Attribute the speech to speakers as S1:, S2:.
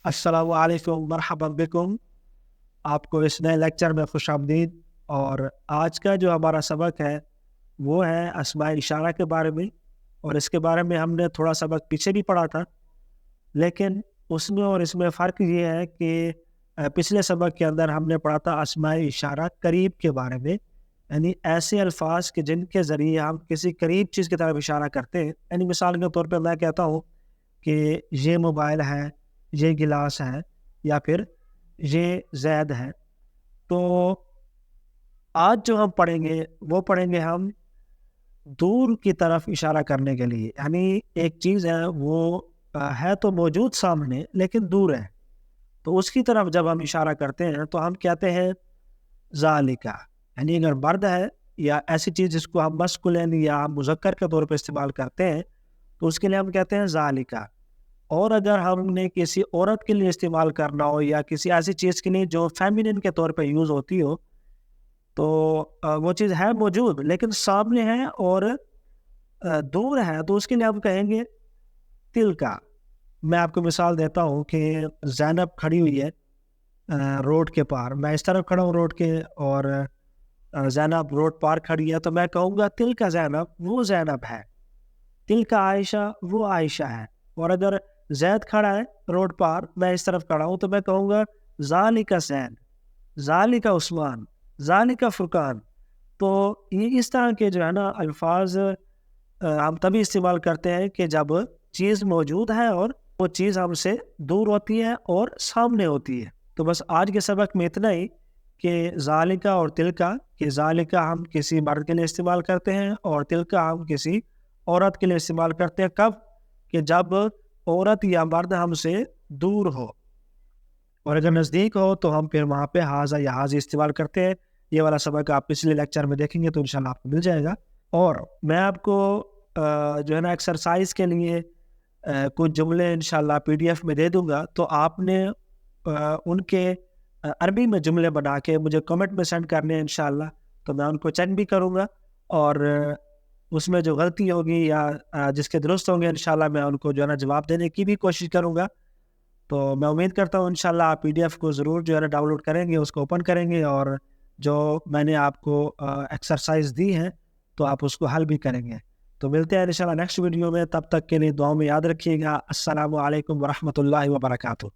S1: السلام علیکم مرحبا بکم. آپ کو اس نئے لیکچر میں خوش آمدید. اور آج کا جو ہمارا سبق ہے وہ ہے اسماء اشارہ کے بارے میں. اور اس کے بارے میں ہم نے تھوڑا سبق پیچھے بھی پڑھا تھا، لیکن اس میں اور اس میں فرق یہ ہے کہ پچھلے سبق کے اندر ہم نے پڑھا تھا اسماء اشارہ قریب کے بارے میں، یعنی ایسے الفاظ کہ جن کے ذریعے ہم کسی قریب چیز کی طرف اشارہ کرتے ہیں. یعنی مثال کے طور پہ میں کہتا ہوں کہ یہ موبائل ہے، یہ گلاس ہے، یا پھر یہ زید ہے. تو آج جو ہم پڑھیں گے وہ پڑھیں گے ہم دور کی طرف اشارہ کرنے کے لیے. یعنی ایک چیز ہے وہ ہے تو موجود سامنے لیکن دور ہے، تو اس کی طرف جب ہم اشارہ کرتے ہیں تو ہم کہتے ہیں ذالکا. یعنی اگر مرد ہے یا ایسی چیز جس کو ہم مسکولین یا مذکر کے طور پہ استعمال کرتے ہیں تو اس کے لیے ہم کہتے ہیں ذالکا. اور اگر ہم نے کسی عورت کے لیے استعمال کرنا ہو یا کسی ایسی چیز کے لیے جو فیمینن کے طور پہ یوز ہوتی ہو، تو وہ چیز ہے موجود لیکن سامنے ہے اور دور ہے، تو اس کے لیے ہم کہیں گے تلکا. میں آپ کو مثال دیتا ہوں کہ زینب کھڑی ہوئی ہے روڈ کے پار. میں اس طرف کھڑا ہوں روڈ کے، اور زینب روڈ پار کھڑی ہے، تو میں کہوں گا تلکا زینب، وہ زینب ہے. تلکا عائشہ، وہ عائشہ ہے. اور اگر زید کھڑا ہے روڈ پار، میں اس طرف کھڑا ہوں، تو میں کہوں گا ذالکا زید، ذالکا عثمان، ذالکا فرقان. تو یہ اس طرح کے جو ہے نا الفاظ ہم تبھی استعمال کرتے ہیں کہ جب چیز موجود ہے اور وہ چیز ہم سے دور ہوتی ہے اور سامنے ہوتی ہے. تو بس آج کے سبق میں اتنا ہی کہ ذالکا اور تلکا، کہ ذالکا ہم کسی مرد کے لیے استعمال کرتے ہیں اور تلکا ہم کسی عورت کے لیے استعمال کرتے ہیں. کب؟ کہ جب عورت یا مرد ہم سے دور ہو، اور اگر نزدیک ہو تو ہم پھر وہاں پہ حاضہ یا حاضی استعمال کرتے ہیں. یہ والا سبق آپ پچھلے لیکچر میں دیکھیں گے تو انشاءاللہ آپ کو مل جائے گا. اور میں آپ کو جو ہے نا ایکسرسائز کے لیے کچھ جملے انشاءاللہ PDF میں دے دوں گا، تو آپ نے ان کے عربی میں جملے بنا کے مجھے کمنٹ میں سینڈ کرنے ہیں انشاءاللہ. تو میں ان کو چیک بھی کروں گا، اور اس میں جو غلطی ہوگی یا جس کے درست ہوں گے انشاءاللہ میں ان کو جو ہے نا جواب دینے کی بھی کوشش کروں گا. تو میں امید کرتا ہوں انشاءاللہ آپ PDF کو ضرور جو ہے نا ڈاؤن لوڈ کریں گے، اس کو اوپن کریں گے، اور جو میں نے آپ کو ایکسرسائز دی ہے تو آپ اس کو حل بھی کریں گے. تو ملتے ہیں انشاءاللہ نیکسٹ ویڈیو میں. تب تک کے لیے دعاؤں میں یاد رکھیے گا. السلام علیکم ورحمۃ اللہ وبرکاتہ.